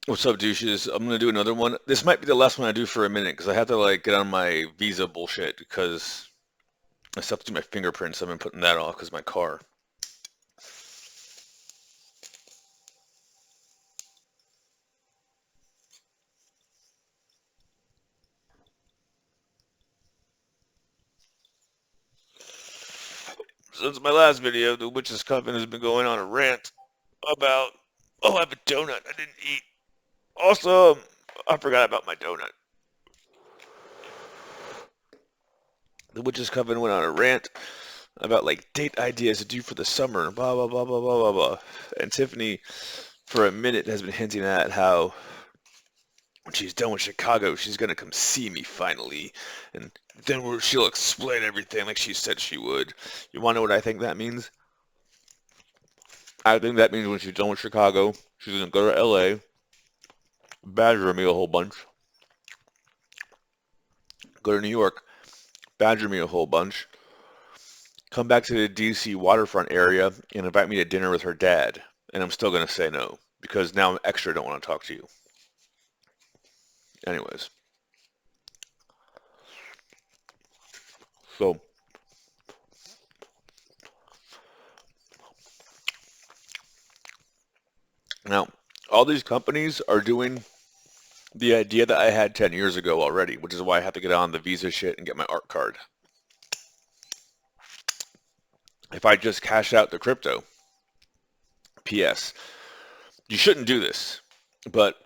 What's up, douches? I'm gonna do another one. This might be the last one I do for a minute because I have to like get on my visa bullshit because I still have to do my fingerprints. I've been putting that off because my car. Since my last video, the Witch's Coven has been going on a rant about, oh, I have a donut I didn't eat. Also, I forgot about my donut. The Witch's Coven went on a rant about like date ideas to do for the summer, blah blah blah blah blah blah blah. And Tiffany, for a minute, has been hinting at how when she's done with Chicago, she's gonna come see me finally, and then she'll explain everything like she said she would. You wanna know what I think that means? I think that means when she's done with Chicago, she's gonna go to LA, badger me a whole bunch, go to New York, badger me a whole bunch, come back to the DC waterfront area and invite me to dinner with her dad. And I'm still gonna say no because now I'm extra don't want to talk to you. Anyways, so now all these companies are doing the idea that I had 10 years ago already, which is why I have to get on the visa shit and get my art card. If I just cash out the crypto, PS, you shouldn't do this. But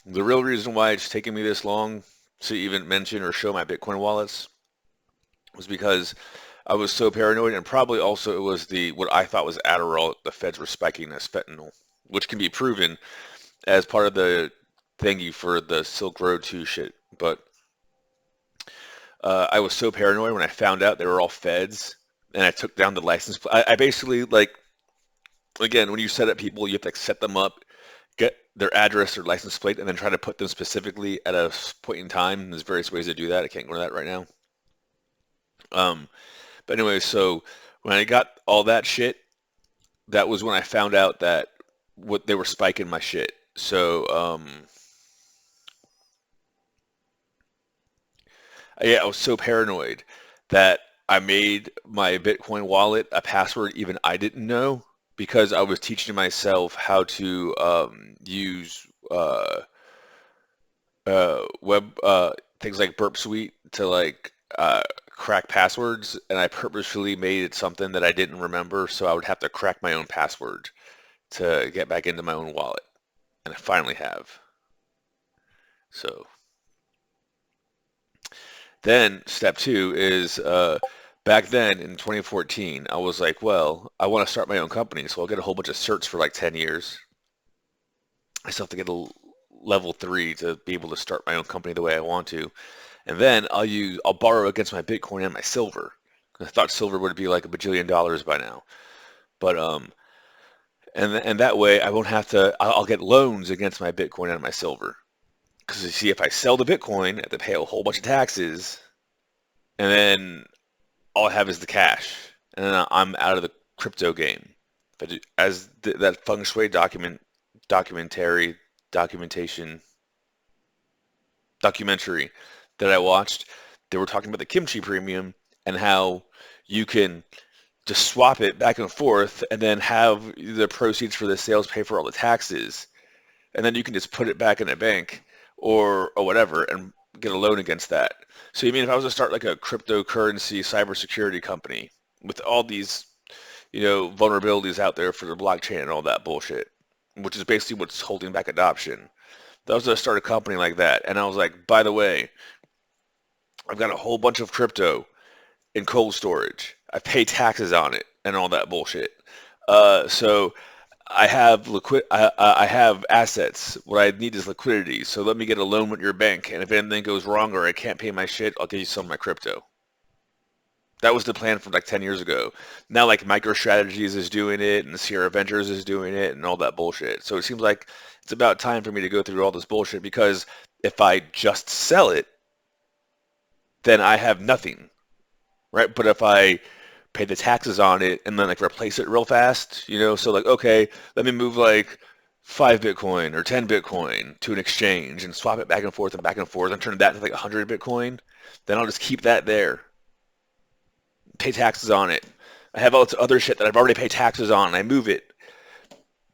the real reason why it's taking me this long to even mention or show my Bitcoin wallets was because I was so paranoid, and probably also it was the what I thought was Adderall the feds were spiking as fentanyl, which can be proven as part of the thingy for the Silk Road 2 shit. But I was so paranoid when I found out they were all feds, and I took down the license. I basically like again when you set up people, you have to like, set them up, get their address or license plate, and then try to put them specifically at a point in time. There's various ways to do that. I can't go into that right now. Um, but anyway, so when I got all that shit, that was when I found out that what they were spiking my shit. So yeah, I was so paranoid that I made my Bitcoin wallet a password even I didn't know because I was teaching myself how to use web things like Burp Suite to like crack passwords, and I purposefully made it something that I didn't remember, so I would have to crack my own password to get back into my own wallet, and I finally have. So then step two is back then in 2014, I was like, well, I want to start my own company, so I'll get a whole bunch of certs for like 10 years. I still have to get a level three to be able to start my own company the way I want to. And then I'll borrow against my Bitcoin and my silver. I thought silver would be like $1 bajillion by now. But and that way I won't have to I'll get loans against my Bitcoin and my silver. Because you see, if I sell the Bitcoin, I have to pay a whole bunch of taxes, and then all I have is the cash, and then I'm out of the crypto game. But as that feng shui documentary documentation documentary that I watched, they were talking about the kimchi premium and how you can just swap it back and forth and then have the proceeds for the sales pay for all the taxes, and then you can just put it back in a bank or whatever and get a loan against that. So you mean if I was to start like a cryptocurrency cybersecurity company with all these, vulnerabilities out there for the blockchain and all that bullshit, which is basically what's holding back adoption. If I was to start a company like that, and I was like, by the way, I've got a whole bunch of crypto in cold storage. I pay taxes on it and all that bullshit. So I have assets. What I need is liquidity. So let me get a loan with your bank, and if anything goes wrong or I can't pay my shit, I'll give you some of my crypto. That was the plan from like 10 years ago. Now like MicroStrategies is doing it and Sierra Ventures is doing it and all that bullshit. So it seems like it's about time for me to go through all this bullshit because if I just sell it, then I have nothing, right? But if I pay the taxes on it and then like replace it real fast, so like okay, let me move like 5 Bitcoin or 10 Bitcoin to an exchange and swap it back and forth and turn that to like 100 Bitcoin, then I'll just keep that there, pay taxes on it. I have all this other shit that I've already paid taxes on, and I move it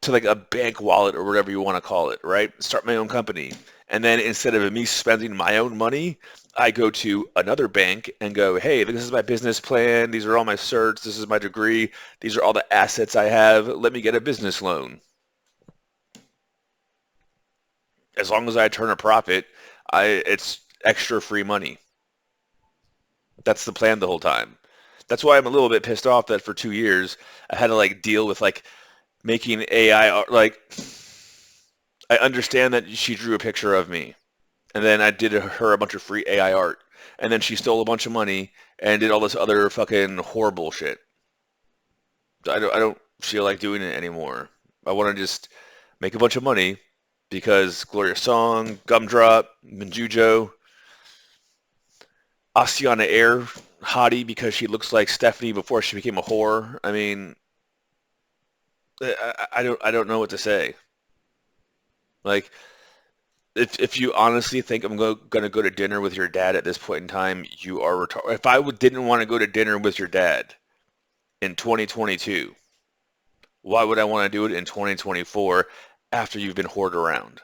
to like a bank wallet or whatever you want to call it, right? Start my own company. And then instead of me spending my own money, I go to another bank and go, hey, this is my business plan. These are all my certs. This is my degree. These are all the assets I have. Let me get a business loan. As long as I turn a profit, it's extra free money. That's the plan the whole time. That's why I'm a little bit pissed off that for 2 years I had to like deal with like making AI like I understand that she drew a picture of me, and then I did her a bunch of free AI art, and then she stole a bunch of money and did all this other fucking horrible shit. I don't feel like doing it anymore. I want to just make a bunch of money because Gloria Song, Gumdrop, Minjujo, Oceana Air, Hottie because she looks like Stephanie before she became a whore. I mean, I don't know what to say. Like, if you honestly think I'm going to go to dinner with your dad at this point in time, you are retarded. If didn't want to go to dinner with your dad in 2022, why would I want to do it in 2024 after you've been whored around?